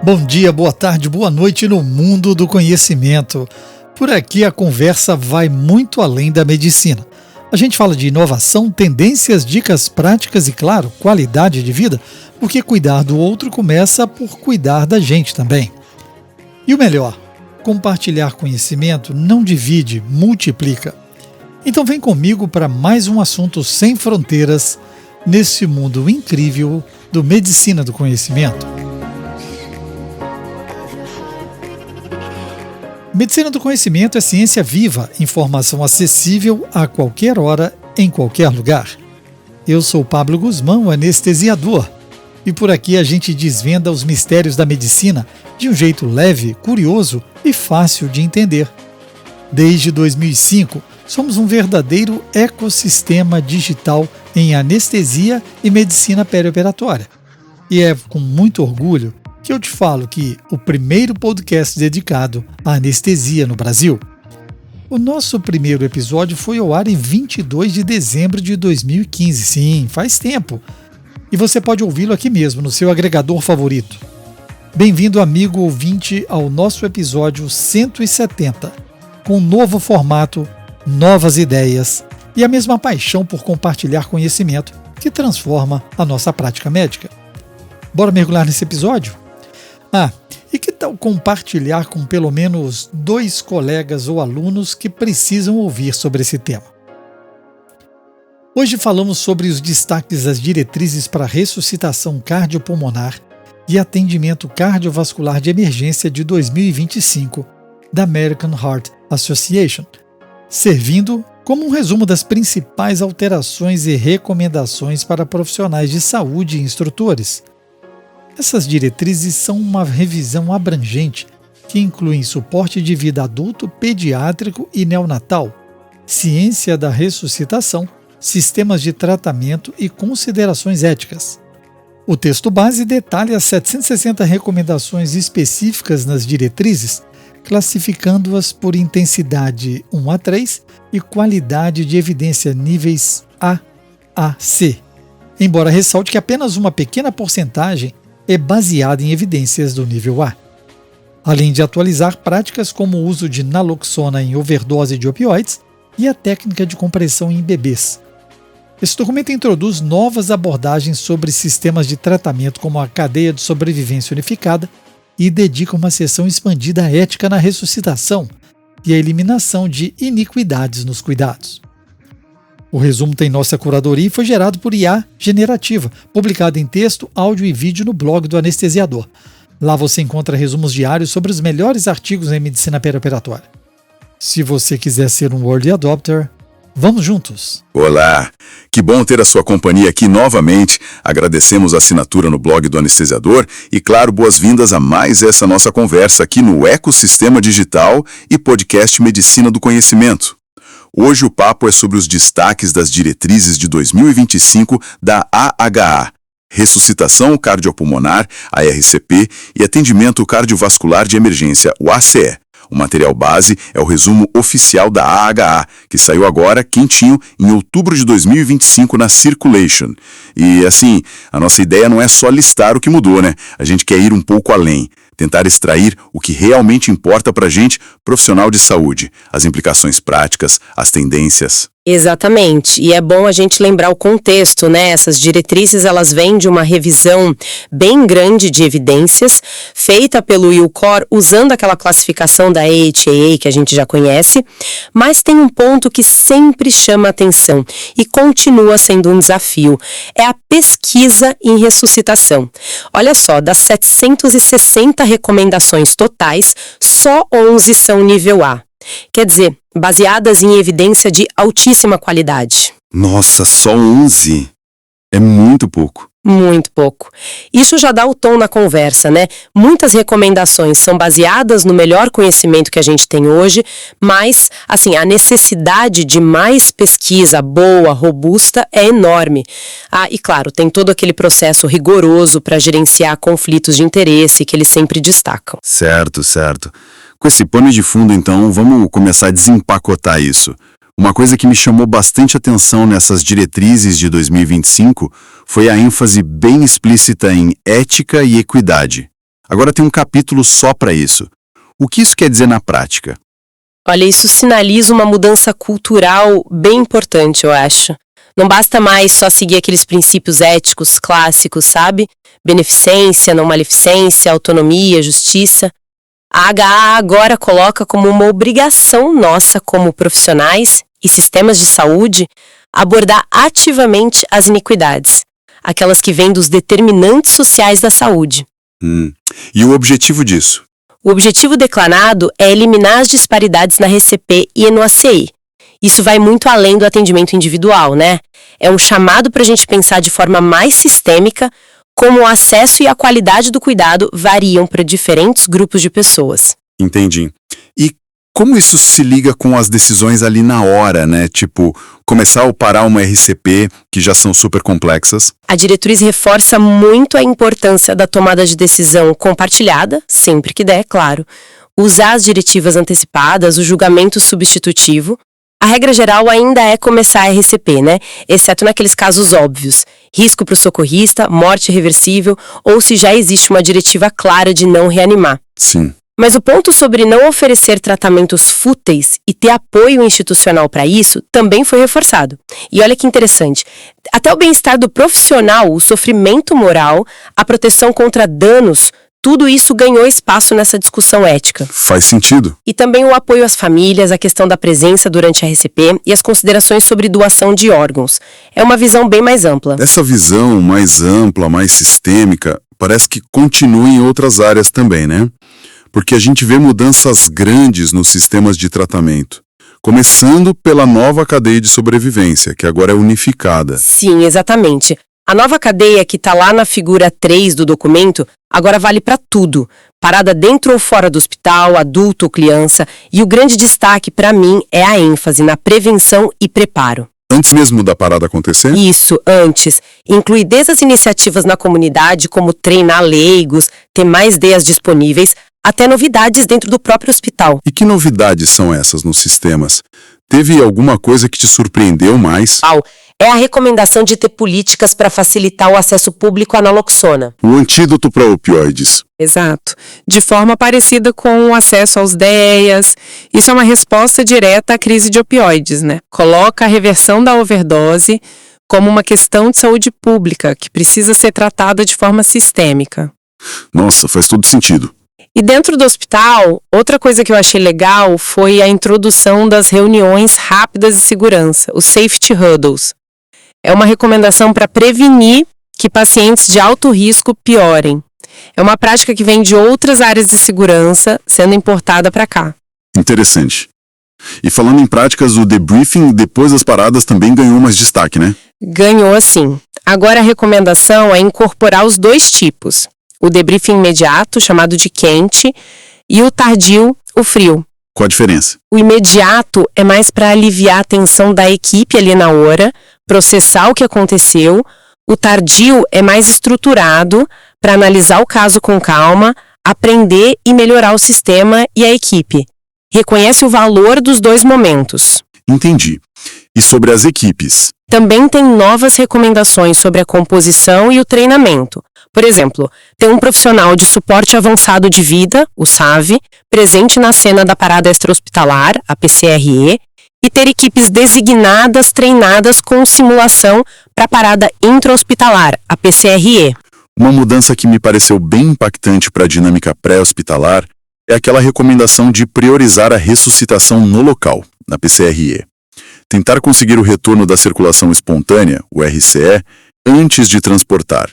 Bom dia, boa tarde, boa noite no mundo do conhecimento. Por aqui a conversa vai muito além da medicina. A gente fala de inovação, tendências, dicas práticas e, claro, qualidade de vida, porque cuidar do outro começa por cuidar da gente também. E o melhor, compartilhar conhecimento não divide, multiplica. Então vem comigo para mais um assunto sem fronteiras nesse mundo incrível do Medicina do Conhecimento. Medicina do Conhecimento é ciência viva, informação acessível a qualquer hora, em qualquer lugar. Eu sou Pablo Guzmão, o anestesiador, e por aqui a gente desvenda os mistérios da medicina de um jeito leve, curioso e fácil de entender. Desde 2005, somos um verdadeiro ecossistema digital em anestesia e medicina perioperatória. E é com muito orgulho que eu te falo que o primeiro podcast dedicado à anestesia no Brasil. O nosso primeiro episódio foi ao ar em 22 de dezembro de 2015. Sim, faz tempo. E você pode ouvi-lo aqui mesmo, no seu agregador favorito. Bem-vindo, amigo ouvinte, ao nosso episódio 170, com um novo formato, novas ideias e a mesma paixão por compartilhar conhecimento que transforma a nossa prática médica. Bora mergulhar nesse episódio? E que tal compartilhar com pelo menos 2 colegas ou alunos que precisam ouvir sobre esse tema? Hoje falamos sobre os destaques das diretrizes para ressuscitação cardiopulmonar e atendimento cardiovascular de emergência de 2025 da American Heart Association, servindo como um resumo das principais alterações e recomendações para profissionais de saúde e instrutores. Essas diretrizes são uma revisão abrangente que inclui suporte de vida adulto, pediátrico e neonatal, ciência da ressuscitação, sistemas de tratamento e considerações éticas. O texto base detalha as 760 recomendações específicas nas diretrizes, classificando-as por intensidade 1 a 3 e qualidade de evidência níveis A a C, embora ressalte que apenas uma pequena porcentagem é baseada em evidências do nível A. Além de atualizar práticas como o uso de naloxona em overdose de opioides e a técnica de compressão em bebês. Esse documento introduz novas abordagens sobre sistemas de tratamento como a cadeia de sobrevivência unificada e dedica uma seção expandida à ética na ressuscitação e à eliminação de iniquidades nos cuidados. O resumo tem nossa curadoria e foi gerado por IA generativa, publicado em texto, áudio e vídeo no blog do anestesiador. Lá você encontra resumos diários sobre os melhores artigos em medicina perioperatória. Se você quiser ser um early adopter, vamos juntos! Olá! Que bom ter a sua companhia aqui novamente. Agradecemos a assinatura no blog do anestesiador e, claro, boas-vindas a mais essa nossa conversa aqui no Ecossistema Digital e podcast Medicina do Conhecimento. Hoje o papo é sobre os destaques das diretrizes de 2025 da AHA, Ressuscitação Cardiopulmonar, a RCP, e Atendimento Cardiovascular de Emergência, o ACE. O material base é o resumo oficial da AHA, que saiu agora, quentinho, em outubro de 2025 na Circulation. E, assim, a nossa ideia não é só listar o que mudou, né? A gente quer ir um pouco além. Tentar extrair o que realmente importa para a gente, profissional de saúde, as implicações práticas, as tendências. Exatamente, e é bom a gente lembrar o contexto, né? Essas diretrizes, elas vêm de uma revisão bem grande de evidências, feita pelo ILCOR, usando aquela classificação da AHA que a gente já conhece, mas tem um ponto que sempre chama atenção e continua sendo um desafio, é a pesquisa em ressuscitação. Olha só, das 760 recomendações totais, só 11 são nível A. Quer dizer, baseadas em evidência de altíssima qualidade. Nossa, só 11? É muito pouco. Muito pouco. Isso já dá o tom na conversa, né? Muitas recomendações são baseadas no melhor conhecimento que a gente tem hoje, mas, assim, a necessidade de mais pesquisa boa, robusta, é enorme. E claro, tem todo aquele processo rigoroso para gerenciar conflitos de interesse que eles sempre destacam. Certo. Com esse pano de fundo, então, vamos começar a desempacotar isso. Uma coisa que me chamou bastante atenção nessas diretrizes de 2025 foi a ênfase bem explícita em ética e equidade. Agora tem um capítulo só para isso. O que isso quer dizer na prática? Olha, isso sinaliza uma mudança cultural bem importante, eu acho. Não basta mais só seguir aqueles princípios éticos clássicos, sabe? Beneficência, não maleficência, autonomia, justiça. A HA agora coloca como uma obrigação nossa como profissionais e sistemas de saúde abordar ativamente as iniquidades, aquelas que vêm dos determinantes sociais da saúde. E o objetivo disso? O objetivo declarado é eliminar as disparidades na RCP e no ACI. Isso vai muito além do atendimento individual, né? É um chamado para a gente pensar de forma mais sistêmica como o acesso e a qualidade do cuidado variam para diferentes grupos de pessoas. Entendi. E como isso se liga com as decisões ali na hora, né? Tipo, começar ou parar uma RCP, que já são super complexas? A diretriz reforça muito a importância da tomada de decisão compartilhada, sempre que der, claro. Usar as diretivas antecipadas, o julgamento substitutivo. A regra geral ainda é começar a RCP, né? Exceto naqueles casos óbvios. Risco para o socorrista, morte irreversível, ou se já existe uma diretiva clara de não reanimar. Sim. Mas o ponto sobre não oferecer tratamentos fúteis e ter apoio institucional para isso também foi reforçado. E olha que interessante, até o bem-estar do profissional, o sofrimento moral, a proteção contra danos, tudo isso ganhou espaço nessa discussão ética. Faz sentido. E também o apoio às famílias, a questão da presença durante a RCP e as considerações sobre doação de órgãos. É uma visão bem mais ampla. Essa visão mais ampla, mais sistêmica, parece que continua em outras áreas também, né? Porque a gente vê mudanças grandes nos sistemas de tratamento. Começando pela nova cadeia de sobrevivência, que agora é unificada. Sim, exatamente. A nova cadeia que está lá na figura 3 do documento, agora vale para tudo. Parada dentro ou fora do hospital, adulto ou criança. E o grande destaque, para mim, é a ênfase na prevenção e preparo. Antes mesmo da parada acontecer? Isso, antes. Inclui desde as iniciativas na comunidade, como treinar leigos, ter mais DEAs disponíveis, até novidades dentro do próprio hospital. E que novidades são essas nos sistemas? Teve alguma coisa que te surpreendeu mais? É a recomendação de ter políticas para facilitar o acesso público à naloxona. O antídoto para opioides. Exato. De forma parecida com o acesso aos DEAs. Isso é uma resposta direta à crise de opioides, né? Coloca a reversão da overdose como uma questão de saúde pública que precisa ser tratada de forma sistêmica. Nossa, faz todo sentido. E dentro do hospital, outra coisa que eu achei legal foi a introdução das reuniões rápidas de segurança, os safety huddles. É uma recomendação para prevenir que pacientes de alto risco piorem. É uma prática que vem de outras áreas de segurança sendo importada para cá. Interessante. E falando em práticas, o debriefing depois das paradas também ganhou mais destaque, né? Ganhou sim. Agora a recomendação é incorporar os dois tipos. O debriefing imediato, chamado de quente, e o tardio, o frio. Qual a diferença? O imediato é mais para aliviar a tensão da equipe ali na hora, processar o que aconteceu. O tardio é mais estruturado para analisar o caso com calma, aprender e melhorar o sistema e a equipe. Reconhece o valor dos dois momentos. Entendi. E sobre as equipes? Também tem novas recomendações sobre a composição e o treinamento. Por exemplo, ter um profissional de suporte avançado de vida, o SAV, presente na cena da parada extra-hospitalar, a PCRE, e ter equipes designadas, treinadas com simulação para a parada intra-hospitalar, a PCRE. Uma mudança que me pareceu bem impactante para a dinâmica pré-hospitalar é aquela recomendação de priorizar a ressuscitação no local, na PCRE. Tentar conseguir o retorno da circulação espontânea, o RCE, antes de transportar.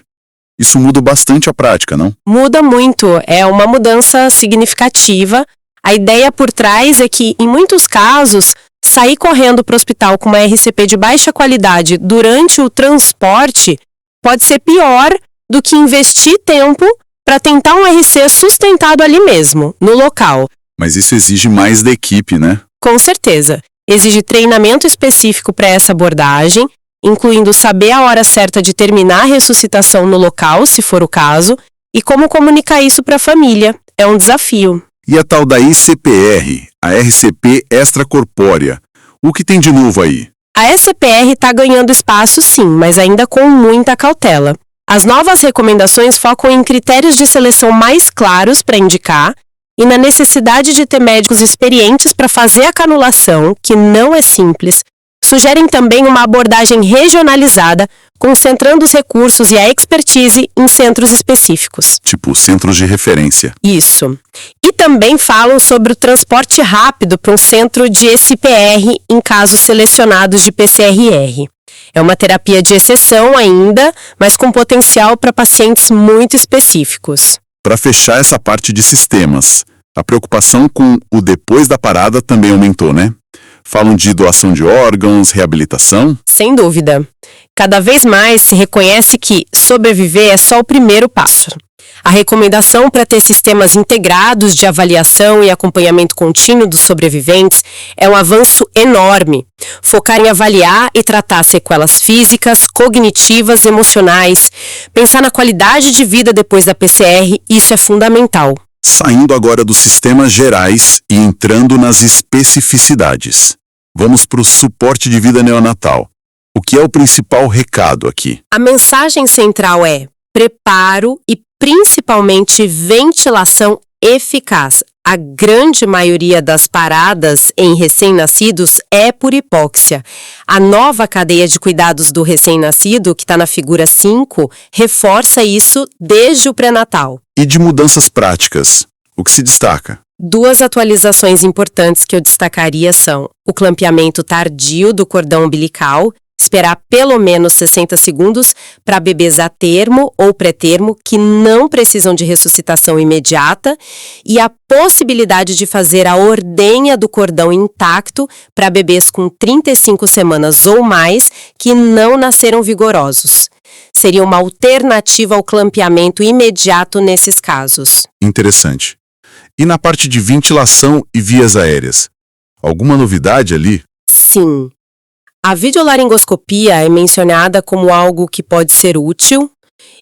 Isso muda bastante a prática, não? Muda muito, é uma mudança significativa. A ideia por trás é que, em muitos casos, sair correndo para o hospital com uma RCP de baixa qualidade durante o transporte pode ser pior do que investir tempo para tentar um RC sustentado ali mesmo, no local. Mas isso exige mais da equipe, né? Com certeza. Exige treinamento específico para essa abordagem, incluindo saber a hora certa de terminar a ressuscitação no local, se for o caso, e como comunicar isso para a família. É um desafio. E a tal da ICPR, a RCP extracorpórea. O que tem de novo aí? A SCPR está ganhando espaço sim, mas ainda com muita cautela. As novas recomendações focam em critérios de seleção mais claros para indicar e na necessidade de ter médicos experientes para fazer a canulação, que não é simples. Sugerem também uma abordagem regionalizada, concentrando os recursos e a expertise em centros específicos. Tipo centros de referência. Isso. E também falam sobre o transporte rápido para um centro de SPR em casos selecionados de PCRR. É uma terapia de exceção ainda, mas com potencial para pacientes muito específicos. Para fechar essa parte de sistemas, a preocupação com o depois da parada também aumentou, né? Falam de doação de órgãos, reabilitação? Sem dúvida. Cada vez mais se reconhece que sobreviver é só o primeiro passo. A recomendação para ter sistemas integrados de avaliação e acompanhamento contínuo dos sobreviventes é um avanço enorme. Focar em avaliar e tratar sequelas físicas, cognitivas, emocionais. Pensar na qualidade de vida depois da PCR, isso é fundamental. Saindo agora dos sistemas gerais e entrando nas especificidades. Vamos para o suporte de vida neonatal. O que é o principal recado aqui? A mensagem central é preparo e principalmente ventilação eficaz. A grande maioria das paradas em recém-nascidos é por hipóxia. A nova cadeia de cuidados do recém-nascido, que está na figura 5, reforça isso desde o pré-natal. E de mudanças práticas, o que se destaca? 2 atualizações importantes que eu destacaria são o clampeamento tardio do cordão umbilical, esperar pelo menos 60 segundos para bebês a termo ou pré-termo que não precisam de ressuscitação imediata e a possibilidade de fazer a ordenha do cordão intacto para bebês com 35 semanas ou mais que não nasceram vigorosos. Seria uma alternativa ao clampeamento imediato nesses casos. Interessante. E na parte de ventilação e vias aéreas? Alguma novidade ali? Sim. A videolaringoscopia é mencionada como algo que pode ser útil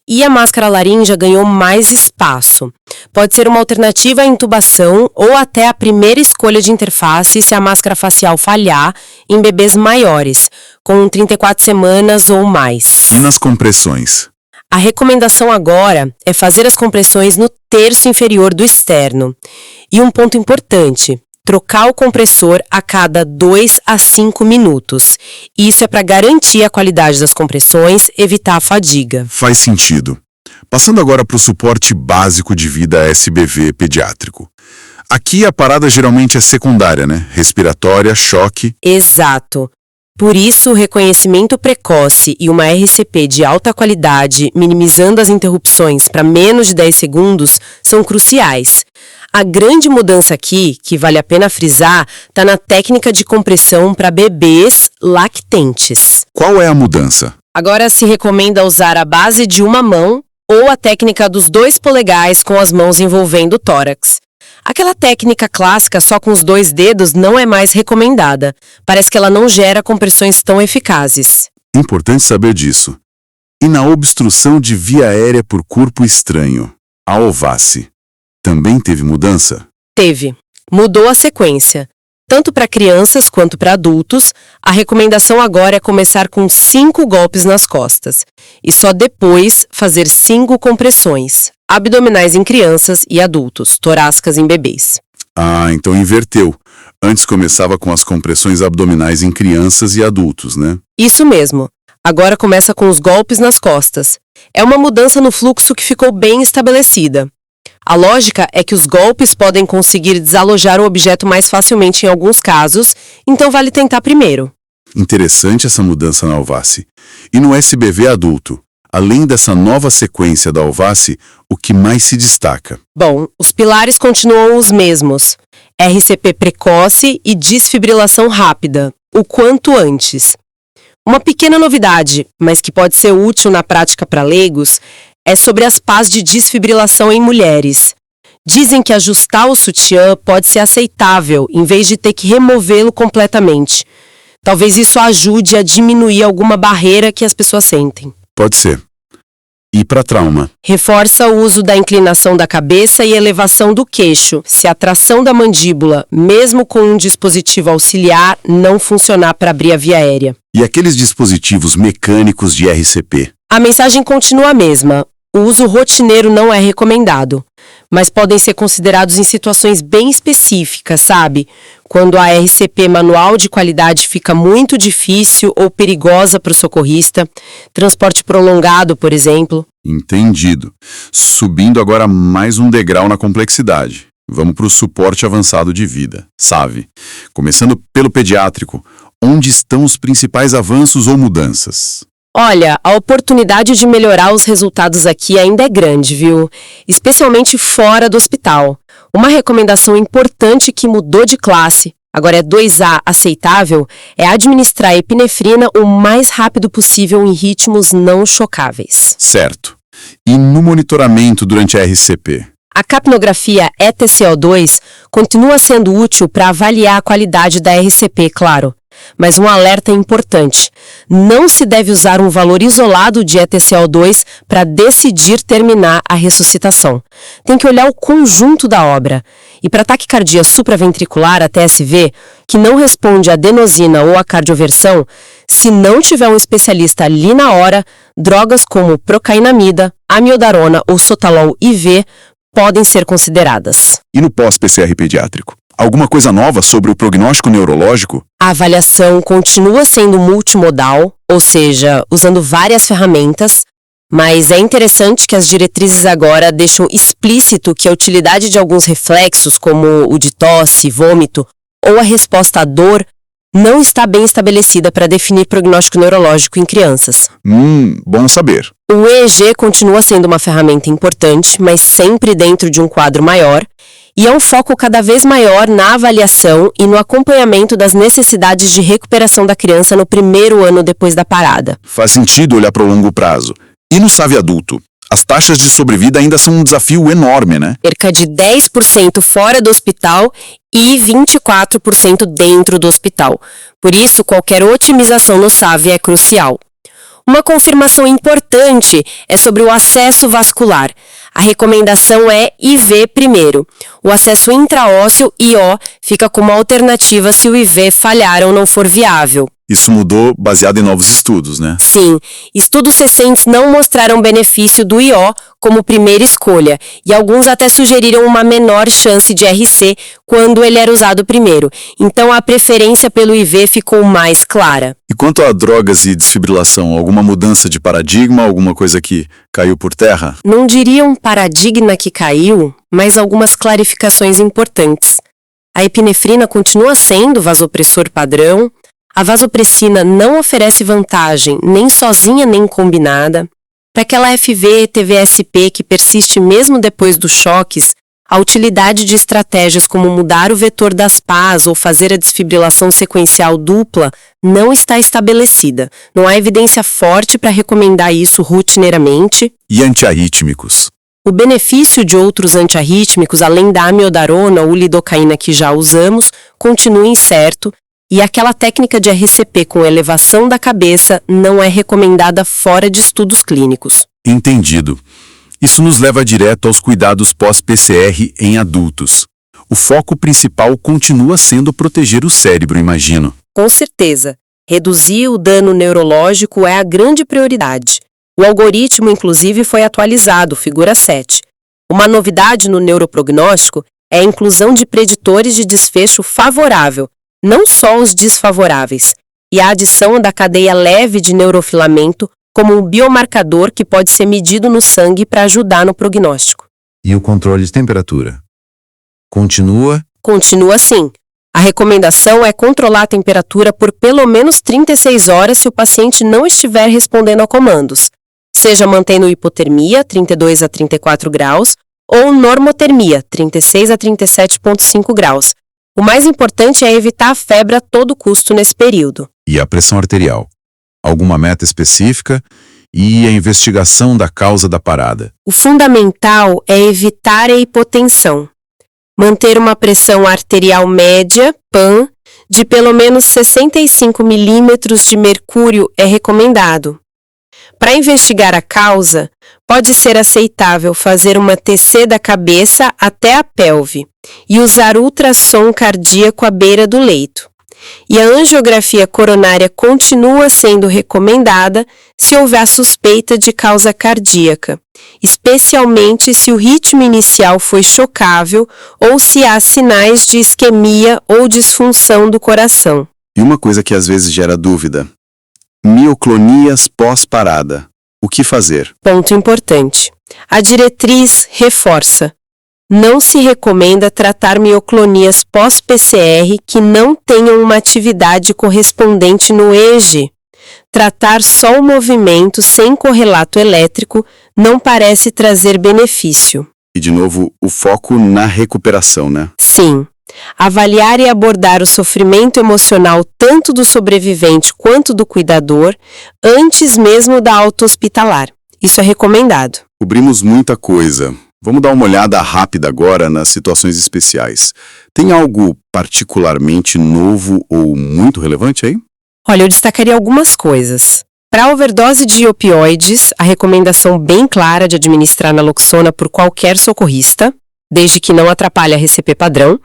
e a máscara laríngea ganhou mais espaço. Pode ser uma alternativa à intubação ou até a primeira escolha de interface se a máscara facial falhar em bebês maiores, com 34 semanas ou mais. E nas compressões? A recomendação agora é fazer as compressões no terço inferior do externo. E um ponto importante, trocar o compressor a cada 2 a 5 minutos. Isso é para garantir a qualidade das compressões, evitar a fadiga. Faz sentido. Passando agora para o suporte básico de vida SBV pediátrico. Aqui a parada geralmente é secundária, né? Respiratória, choque. Exato. Por isso, o reconhecimento precoce e uma RCP de alta qualidade, minimizando as interrupções para menos de 10 segundos, são cruciais. A grande mudança aqui, que vale a pena frisar, está na técnica de compressão para bebês lactentes. Qual é a mudança? Agora se recomenda usar a base de uma mão ou a técnica dos 2 polegares com as mãos envolvendo o tórax. Aquela técnica clássica só com os 2 dedos não é mais recomendada. Parece que ela não gera compressões tão eficazes. Importante saber disso. E na obstrução de via aérea por corpo estranho, a OVACI, também teve mudança? Teve. Mudou a sequência. Tanto para crianças quanto para adultos, a recomendação agora é começar com 5 golpes nas costas e só depois fazer 5 compressões, abdominais em crianças e adultos, torácicas em bebês. Ah, então inverteu. Antes começava com as compressões abdominais em crianças e adultos, né? Isso mesmo. Agora começa com os golpes nas costas. É uma mudança no fluxo que ficou bem estabelecida. A lógica é que os golpes podem conseguir desalojar o objeto mais facilmente em alguns casos, então vale tentar primeiro. Interessante essa mudança na OVACI. E no SBV adulto, além dessa nova sequência da OVACI, o que mais se destaca? Bom, os pilares continuam os mesmos. RCP precoce e desfibrilação rápida, o quanto antes. Uma pequena novidade, mas que pode ser útil na prática para leigos, é sobre as pás de desfibrilação em mulheres. Dizem que ajustar o sutiã pode ser aceitável, em vez de ter que removê-lo completamente. Talvez isso ajude a diminuir alguma barreira que as pessoas sentem. Pode ser. E para trauma? Reforça o uso da inclinação da cabeça e elevação do queixo, se a tração da mandíbula, mesmo com um dispositivo auxiliar, não funcionar para abrir a via aérea. E aqueles dispositivos mecânicos de RCP? A mensagem continua a mesma. O uso rotineiro não é recomendado, mas podem ser considerados em situações bem específicas, sabe? Quando a RCP manual de qualidade fica muito difícil ou perigosa para o socorrista, transporte prolongado, por exemplo. Entendido. Subindo agora mais um degrau na complexidade. Vamos para o suporte avançado de vida, SAVE. Começando pelo pediátrico, onde estão os principais avanços ou mudanças? Olha, a oportunidade de melhorar os resultados aqui ainda é grande, viu? Especialmente fora do hospital. Uma recomendação importante que mudou de classe, agora é 2A aceitável, é administrar a epinefrina o mais rápido possível em ritmos não chocáveis. Certo. E no monitoramento durante a RCP? A capnografia ETCO2 continua sendo útil para avaliar a qualidade da RCP, claro. Mas um alerta importante: não se deve usar um valor isolado de ETCO2 para decidir terminar a ressuscitação. Tem que olhar o conjunto da obra. E para taquicardia supraventricular, a TSV, que não responde à adenosina ou à cardioversão, se não tiver um especialista ali na hora, drogas como procainamida, amiodarona ou sotalol IV podem ser consideradas. E no pós-PCR pediátrico? Alguma coisa nova sobre o prognóstico neurológico? A avaliação continua sendo multimodal, ou seja, usando várias ferramentas, mas é interessante que as diretrizes agora deixam explícito que a utilidade de alguns reflexos, como o de tosse, vômito, ou a resposta à dor, não está bem estabelecida para definir prognóstico neurológico em crianças. Bom saber. O EEG continua sendo uma ferramenta importante, mas sempre dentro de um quadro maior, e é um foco cada vez maior na avaliação e no acompanhamento das necessidades de recuperação da criança no primeiro ano depois da parada. Faz sentido olhar para o longo prazo. E no SAVE adulto? As taxas de sobrevida ainda são um desafio enorme, né? Cerca de 10% fora do hospital e 24% dentro do hospital. Por isso, qualquer otimização no SAVE é crucial. Uma confirmação importante é sobre o acesso vascular. A recomendação é IV primeiro. O acesso intraósseo, IO, fica como alternativa se o IV falhar ou não for viável. Isso mudou baseado em novos estudos, né? Sim, estudos recentes não mostraram benefício do IO como primeira escolha, e alguns até sugeriram uma menor chance de RC quando ele era usado primeiro. Então a preferência pelo IV ficou mais clara. E quanto a drogas e desfibrilação, alguma mudança de paradigma, alguma coisa que caiu por terra? Não diria um paradigma que caiu, mas algumas clarificações importantes. A epinefrina continua sendo vasopressor padrão. A vasopressina não oferece vantagem nem sozinha nem combinada. Para aquela FV-TVSP que persiste mesmo depois dos choques, a utilidade de estratégias como mudar o vetor das PAs ou fazer a desfibrilação sequencial dupla não está estabelecida. Não há evidência forte para recomendar isso rotineiramente. E antiarrítmicos? O benefício de outros antiarrítmicos, além da amiodarona ou lidocaína que já usamos, continua incerto. E aquela técnica de RCP com elevação da cabeça não é recomendada fora de estudos clínicos. Entendido. Isso nos leva direto aos cuidados pós-PCR em adultos. O foco principal continua sendo proteger o cérebro, imagino. Com certeza. Reduzir o dano neurológico é a grande prioridade. O algoritmo, inclusive, foi atualizado, figura 7. Uma novidade no neuroprognóstico é a inclusão de preditores de desfecho favorável, não só os desfavoráveis, e a adição da cadeia leve de neurofilamento como um biomarcador que pode ser medido no sangue para ajudar no prognóstico. E o controle de temperatura? Continua? Continua sim. A recomendação é controlar a temperatura por pelo menos 36 horas se o paciente não estiver respondendo a comandos, seja mantendo hipotermia, 32 a 34 graus, ou normotermia, 36 a 37,5 graus. O mais importante é evitar a febre a todo custo nesse período. E a pressão arterial? Alguma meta específica? E a investigação da causa da parada? O fundamental é evitar a hipotensão. Manter uma pressão arterial média, PAN, de pelo menos 65 milímetros de mercúrio é recomendado. Para investigar a causa, pode ser aceitável fazer uma TC da cabeça até a pelve e usar ultrassom cardíaco à beira do leito. E a angiografia coronária continua sendo recomendada se houver suspeita de causa cardíaca, especialmente se o ritmo inicial foi chocável ou se há sinais de isquemia ou disfunção do coração. E uma coisa que às vezes gera dúvida: mioclonias pós-parada. O que fazer? Ponto importante. A diretriz reforça: não se recomenda tratar mioclonias pós-PCR que não tenham uma atividade correspondente no EEG. Tratar só o movimento sem correlato elétrico não parece trazer benefício. E, de novo, o foco na recuperação, né? Sim. Avaliar e abordar o sofrimento emocional tanto do sobrevivente quanto do cuidador antes mesmo da alta hospitalar. Isso é recomendado. Cobrimos muita coisa. Vamos dar uma olhada rápida agora nas situações especiais. Tem algo particularmente novo ou muito relevante aí? Olha, eu destacaria algumas coisas. Para a overdose de opioides, a recomendação bem clara de administrar naloxona por qualquer socorrista, desde que não atrapalhe a RCP padrão,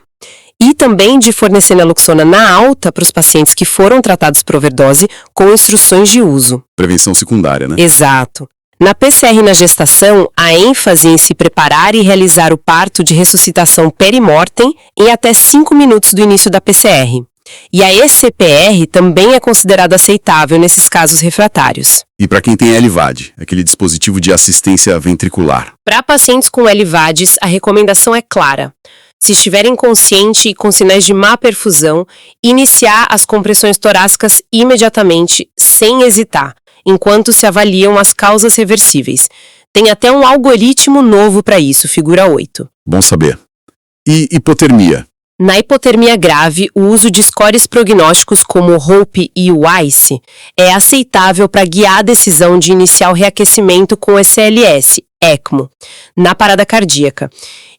e também de fornecer naloxona na alta para os pacientes que foram tratados por overdose com instruções de uso. Prevenção secundária, né? Exato. Na PCR na gestação, a ênfase em se preparar e realizar o parto de ressuscitação perimortem em até 5 minutos do início da PCR. E a ECPR também é considerada aceitável nesses casos refratários. E para quem tem LVAD, aquele dispositivo de assistência ventricular? Para pacientes com LVADs, a recomendação é clara. Se estiver inconsciente e com sinais de má perfusão, iniciar as compressões torácicas imediatamente, sem hesitar, enquanto se avaliam as causas reversíveis. Tem até um algoritmo novo para isso, figura 8. Bom saber. E hipotermia? Na hipotermia grave, o uso de scores prognósticos como o HOPE e o ICE é aceitável para guiar a decisão de iniciar o reaquecimento com SLS, ECMO, na parada cardíaca.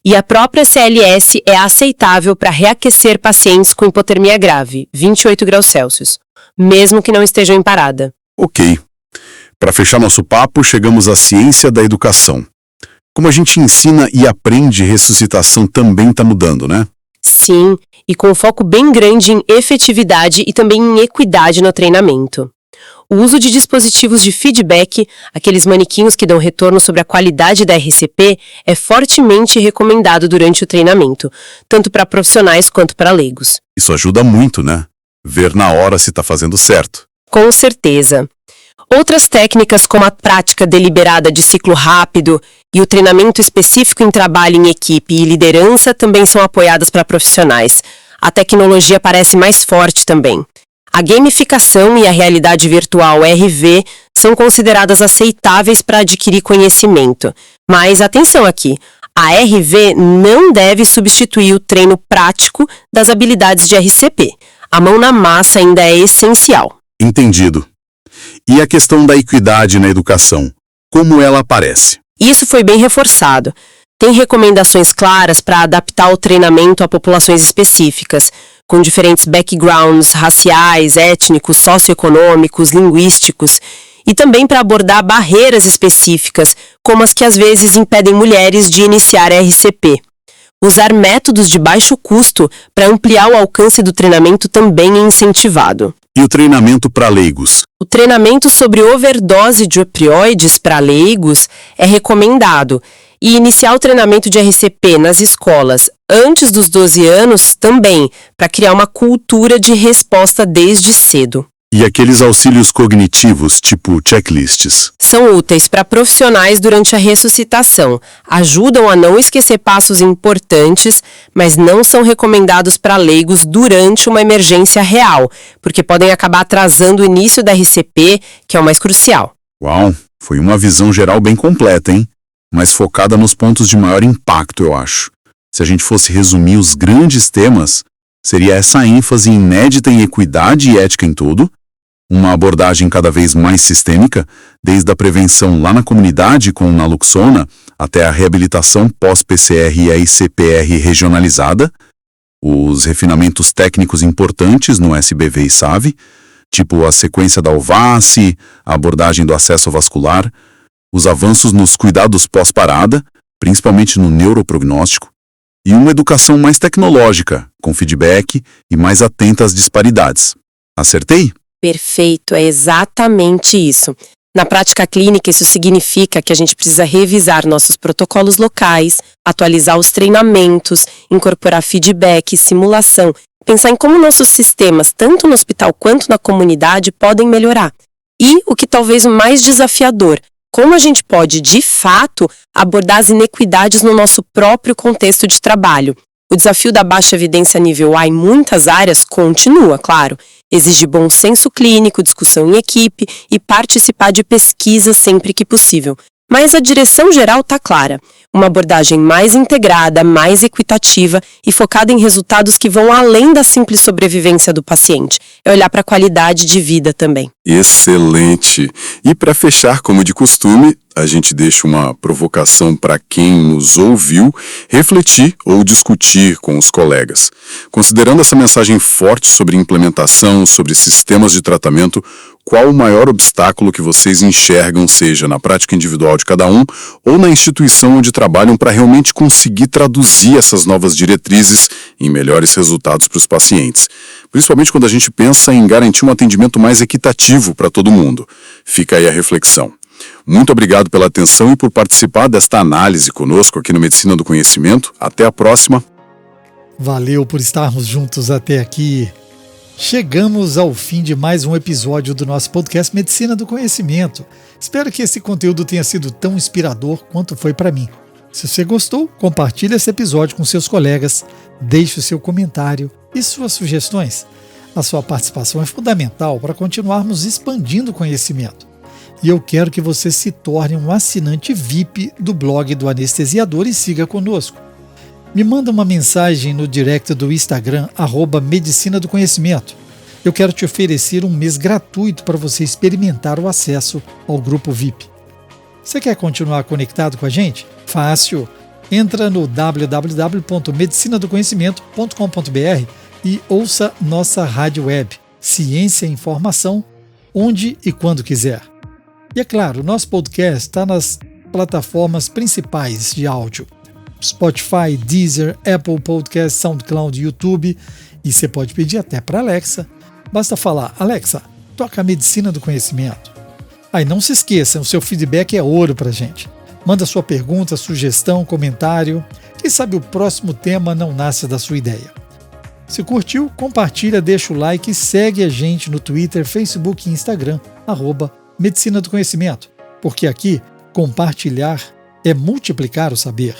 E a própria CLS é aceitável para reaquecer pacientes com hipotermia grave, 28 graus Celsius, mesmo que não estejam em parada. Ok. Para fechar nosso papo, chegamos à ciência da educação. Como a gente ensina e aprende ressuscitação também está mudando, né? Sim, e com foco bem grande em efetividade e também em equidade no treinamento. O uso de dispositivos de feedback, aqueles manequinhos que dão retorno sobre a qualidade da RCP, é fortemente recomendado durante o treinamento, tanto para profissionais quanto para leigos. Isso ajuda muito, né? Ver na hora se está fazendo certo. Com certeza. Outras técnicas, como a prática deliberada de ciclo rápido e o treinamento específico em trabalho em equipe e liderança, também são apoiadas para profissionais. A tecnologia parece mais forte também. A gamificação e a realidade virtual RV são consideradas aceitáveis para adquirir conhecimento. Mas atenção aqui, a RV não deve substituir o treino prático das habilidades de RCP. A mão na massa ainda é essencial. Entendido. E a questão da equidade na educação, como ela aparece? Isso foi bem reforçado. Tem recomendações claras para adaptar o treinamento a populações específicas, com diferentes backgrounds raciais, étnicos, socioeconômicos, linguísticos, e também para abordar barreiras específicas, como as que às vezes impedem mulheres de iniciar a RCP. Usar métodos de baixo custo para ampliar o alcance do treinamento também é incentivado. E o treinamento para leigos? O treinamento sobre overdose de opioides para leigos é recomendado. E iniciar o treinamento de RCP nas escolas antes dos 12 anos também, para criar uma cultura de resposta desde cedo. E aqueles auxílios cognitivos, tipo checklists? São úteis para profissionais durante a ressuscitação, ajudam a não esquecer passos importantes, mas não são recomendados para leigos durante uma emergência real, porque podem acabar atrasando o início da RCP, que é o mais crucial. Uau, foi uma visão geral bem completa, hein? Mas focada nos pontos de maior impacto, eu acho. Se a gente fosse resumir os grandes temas, seria essa ênfase inédita em equidade e ética em tudo, uma abordagem cada vez mais sistêmica, desde a prevenção lá na comunidade com naloxona até a reabilitação pós-PCR e a ICPR regionalizada, os refinamentos técnicos importantes no SBV e SAVE, tipo a sequência da UVACE, a abordagem do acesso vascular, os avanços nos cuidados pós-parada, principalmente no neuroprognóstico, e uma educação mais tecnológica, com feedback e mais atenta às disparidades. Acertei? Perfeito, é exatamente isso. Na prática clínica, isso significa que a gente precisa revisar nossos protocolos locais, atualizar os treinamentos, incorporar feedback, simulação, pensar em como nossos sistemas, tanto no hospital quanto na comunidade, podem melhorar. E, o que talvez o mais desafiador, como a gente pode, de fato, abordar as inequidades no nosso próprio contexto de trabalho. O desafio da baixa evidência nível A em muitas áreas continua, claro. Exige bom senso clínico, discussão em equipe e participar de pesquisa sempre que possível. Mas a direção geral está clara. Uma abordagem mais integrada, mais equitativa e focada em resultados que vão além da simples sobrevivência do paciente. É olhar para a qualidade de vida também. Excelente! E para fechar, como de costume, a gente deixa uma provocação para quem nos ouviu refletir ou discutir com os colegas. Considerando essa mensagem forte sobre implementação, sobre sistemas de tratamento, qual o maior obstáculo que vocês enxergam, seja na prática individual de cada um ou na instituição onde trabalham, para realmente conseguir traduzir essas novas diretrizes em melhores resultados para os pacientes? Principalmente quando a gente pensa em garantir um atendimento mais equitativo para todo mundo. Fica aí a reflexão. Muito obrigado pela atenção e por participar desta análise conosco aqui no Medicina do Conhecimento. Até a próxima. Valeu por estarmos juntos até aqui. Chegamos ao fim de mais um episódio do nosso podcast Medicina do Conhecimento. Espero que esse conteúdo tenha sido tão inspirador quanto foi para mim. Se você gostou, compartilhe esse episódio com seus colegas, deixe o seu comentário e suas sugestões. A sua participação é fundamental para continuarmos expandindo o conhecimento. E eu quero que você se torne um assinante VIP do blog do Anestesiador e siga conosco. Me manda uma mensagem no direct do Instagram, @Medicina do Conhecimento. Eu quero te oferecer um mês gratuito para você experimentar o acesso ao grupo VIP. Você quer continuar conectado com a gente? Fácil! Entra no www.medicinadoconhecimento.com.br e ouça nossa rádio web, Ciência e Informação, onde e quando quiser. E é claro, nosso podcast está nas plataformas principais de áudio: Spotify, Deezer, Apple Podcast, SoundCloud, YouTube. E você pode pedir até para Alexa. Basta falar: Alexa, toca a Medicina do Conhecimento. Aí não se esqueça, o seu feedback é ouro para a gente. Manda sua pergunta, sugestão, comentário. Quem sabe o próximo tema não nasce da sua ideia. Se curtiu, compartilha, deixa o like e segue a gente no Twitter, Facebook e Instagram, @Medicina do Conhecimento, porque aqui compartilhar é multiplicar o saber.